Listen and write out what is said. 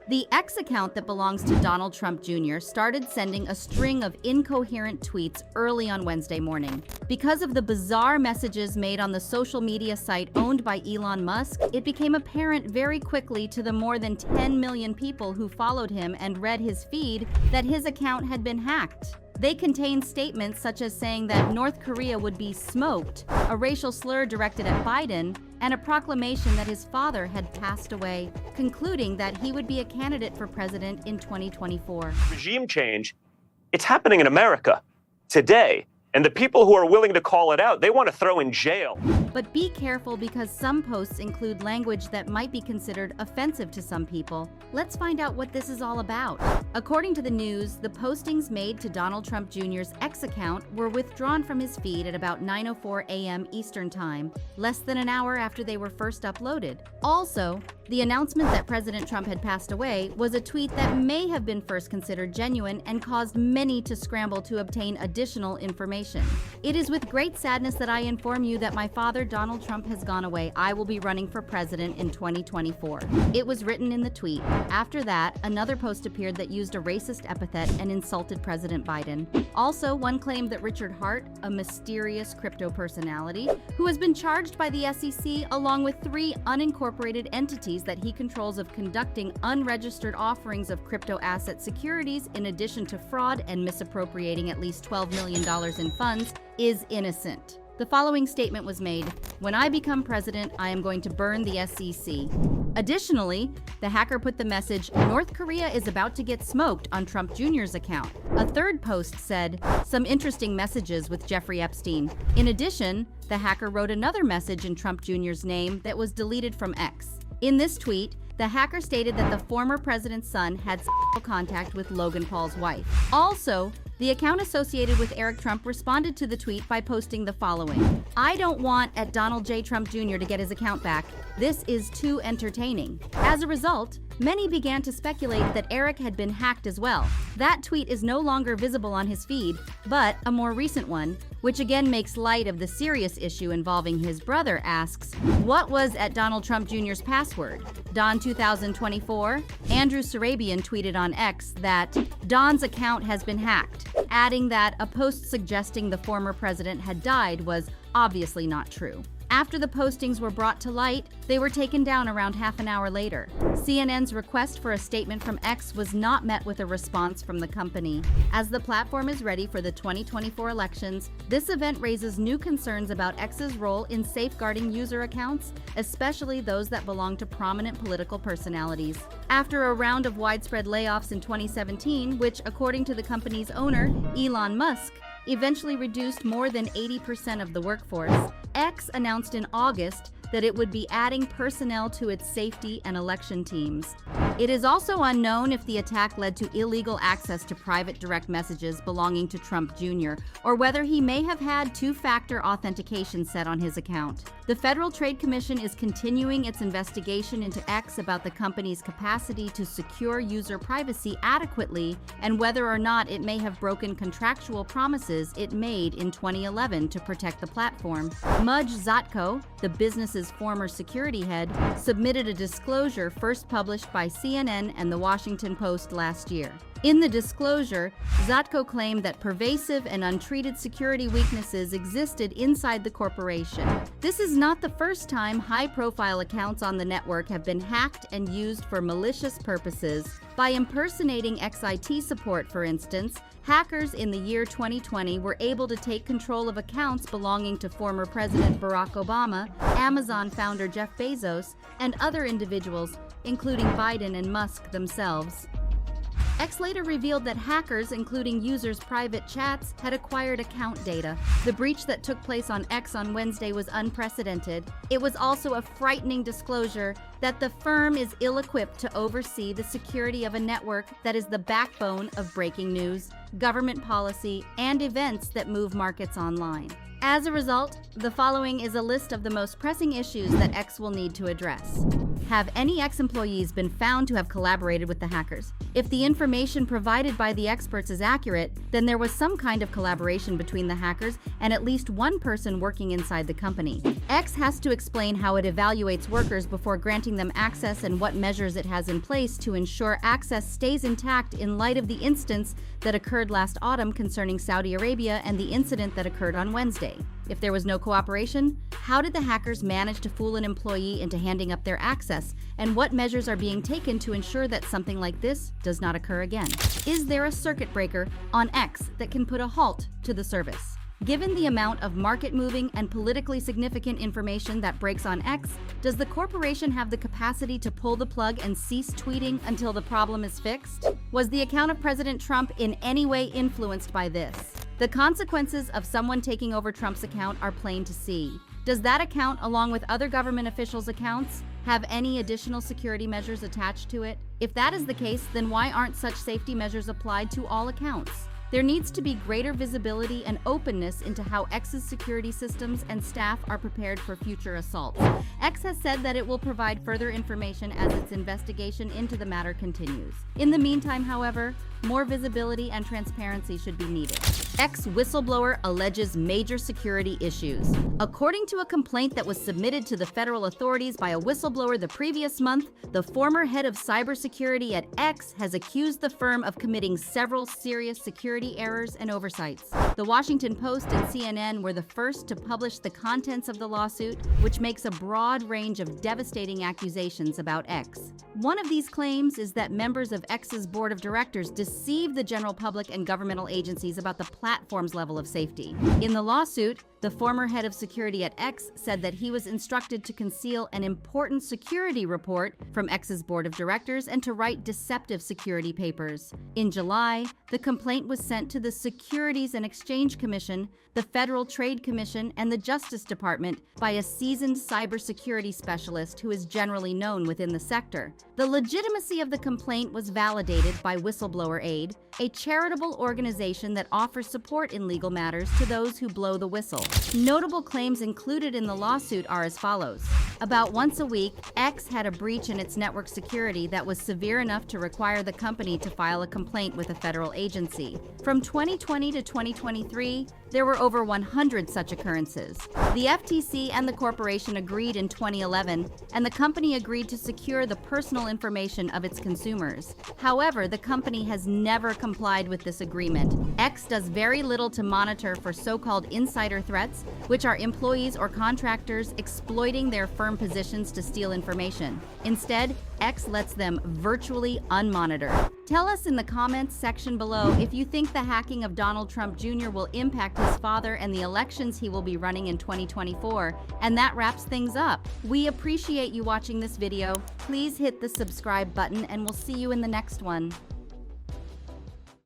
The X account that belongs to Donald Trump Jr. started sending a string of incoherent tweets early on Wednesday morning. Because of the bizarre messages made on the social media site owned by Elon Musk, it became apparent very quickly to the more than 10 million people who followed him and read his feed that his account had been hacked. They contained statements such as saying that North Korea would be smoked, a racial slur directed at Biden, and a proclamation that his father had passed away, concluding that he would be a candidate for president in 2024. Regime change, it's happening in America today. And the people who are willing to call it out, they want to throw in jail. But be careful because some posts include language that might be considered offensive to some people. Let's find out what this is all about. According to the news, the postings made to Donald Trump Jr.'s X account were withdrawn from his feed at about 9:04 a.m. Eastern Time, less than an hour after they were first uploaded. Also, the announcement that President Trump had passed away was a tweet that may have been first considered genuine and caused many to scramble to obtain additional information. It is with great sadness that I inform you that my father, Donald Trump, has gone away. I will be running for president in 2024. It was written in the tweet. After that, another post appeared that used a racist epithet and insulted President Biden. Also, one claimed that Richard Hart, a mysterious crypto personality, who has been charged by the SEC along with 3 unincorporated entities that he controls of conducting unregistered offerings of crypto asset securities in addition to fraud and misappropriating at least $12 million in funds, is innocent. The following statement was made: "When I become president, I am going to burn the SEC." Additionally, the hacker put the message, "North Korea is about to get smoked" on Trump Jr.'s account. A third post said, "Some interesting messages with Jeffrey Epstein." In addition, the hacker wrote another message in Trump Jr.'s name that was deleted from X. In this tweet, the hacker stated that the former president's son had sexual contact with Logan Paul's wife. Also, the account associated with Eric Trump responded to the tweet by posting the following: "I don't want at Donald J. Trump Jr. to get his account back. This is too entertaining." As a result, many began to speculate that Eric had been hacked as well. That tweet is no longer visible on his feed, but a more recent one, which again makes light of the serious issue involving his brother, asks, "What was at Donald Trump Jr.'s password? Don 2024? Andrew Sarabian tweeted on X that Don's account has been hacked, adding that a post suggesting the former president had died was obviously not true. After the postings were brought to light, they were taken down around half an hour later. CNN's request for a statement from X was not met with a response from the company. As the platform is ready for the 2024 elections, this event raises new concerns about X's role in safeguarding user accounts, especially those that belong to prominent political personalities. After a round of widespread layoffs in 2017, which, according to the company's owner, Elon Musk, eventually reduced more than 80% of the workforce, X announced in August that it would be adding personnel to its safety and election teams. It is also unknown if the attack led to illegal access to private direct messages belonging to Trump Jr., or whether he may have had two-factor authentication set on his account. The Federal Trade Commission is continuing its investigation into X about the company's capacity to secure user privacy adequately and whether or not it may have broken contractual promises it made in 2011 to protect the platform. Mudge Zatko, the business's former security head, submitted a disclosure first published by CNN and The Washington Post last year. In the disclosure, Zatko claimed that pervasive and untreated security weaknesses existed inside the corporation. This is not the first time high-profile accounts on the network have been hacked and used for malicious purposes. By impersonating XIT support, for instance, hackers in the year 2020 were able to take control of accounts belonging to former President Barack Obama, Amazon founder Jeff Bezos, and other individuals, including Biden and Musk themselves. X later revealed that hackers, including users' private chats, had acquired account data. The breach that took place on X on Wednesday was unprecedented. It was also a frightening disclosure that the firm is ill-equipped to oversee the security of a network that is the backbone of breaking news, government policy, and events that move markets online. As a result, the following is a list of the most pressing issues that X will need to address. Have any X employees been found to have collaborated with the hackers? If the information provided by the experts is accurate, then there was some kind of collaboration between the hackers and at least one person working inside the company. X has to explain how it evaluates workers before granting granting them access and what measures it has in place to ensure access stays intact in light of the instance that occurred last autumn concerning Saudi Arabia and the incident that occurred on Wednesday. If there was no cooperation, how did the hackers manage to fool an employee into handing up their access, and what measures are being taken to ensure that something like this does not occur again? Is there a circuit breaker on X that can put a halt to the service? Given the amount of market-moving and politically significant information that breaks on X, does the corporation have the capacity to pull the plug and cease tweeting until the problem is fixed? Was the account of President Trump in any way influenced by this? The consequences of someone taking over Trump's account are plain to see. Does that account, along with other government officials' accounts, have any additional security measures attached to it? If that is the case, then why aren't such safety measures applied to all accounts? There needs to be greater visibility and openness into how X's security systems and staff are prepared for future assaults. X has said that it will provide further information as its investigation into the matter continues. In the meantime, however, more visibility and transparency should be needed. X whistleblower alleges major security issues. According to a complaint that was submitted to the federal authorities by a whistleblower the previous month, the former head of cybersecurity at X has accused the firm of committing several serious security errors and oversights. The Washington Post and CNN were the first to publish the contents of the lawsuit, which makes a broad range of devastating accusations about X. One of these claims is that members of X's board of directors deceived the general public and governmental agencies about the platform's level of safety. In the lawsuit, the former head of security at X said that he was instructed to conceal an important security report from X's board of directors and to write deceptive security papers. In July, the complaint was sent to the Securities and Exchange Commission, the Federal Trade Commission, and the Justice Department by a seasoned cybersecurity specialist who is generally known within the sector. The legitimacy of the complaint was validated by Whistleblower Aide, a charitable organization that offers support in legal matters to those who blow the whistle. Notable claims included in the lawsuit are as follows. About once a week, X had a breach in its network security that was severe enough to require the company to file a complaint with a federal agency. From 2020 to 2023, there were over 100 such occurrences. The FTC and the corporation agreed in 2011, and the company agreed to secure the personal information of its consumers. However, the company has never complied with this agreement. X does very little to monitor for so-called insider threats, which are employees or contractors exploiting their firm positions to steal information. Instead, X lets them virtually unmonitored. Tell us in the comments section below if you think the hacking of Donald Trump Jr. will impact his father and the elections he will be running in 2024. And that wraps things up. We appreciate you watching this video. Please hit the subscribe button and we'll see you in the next one.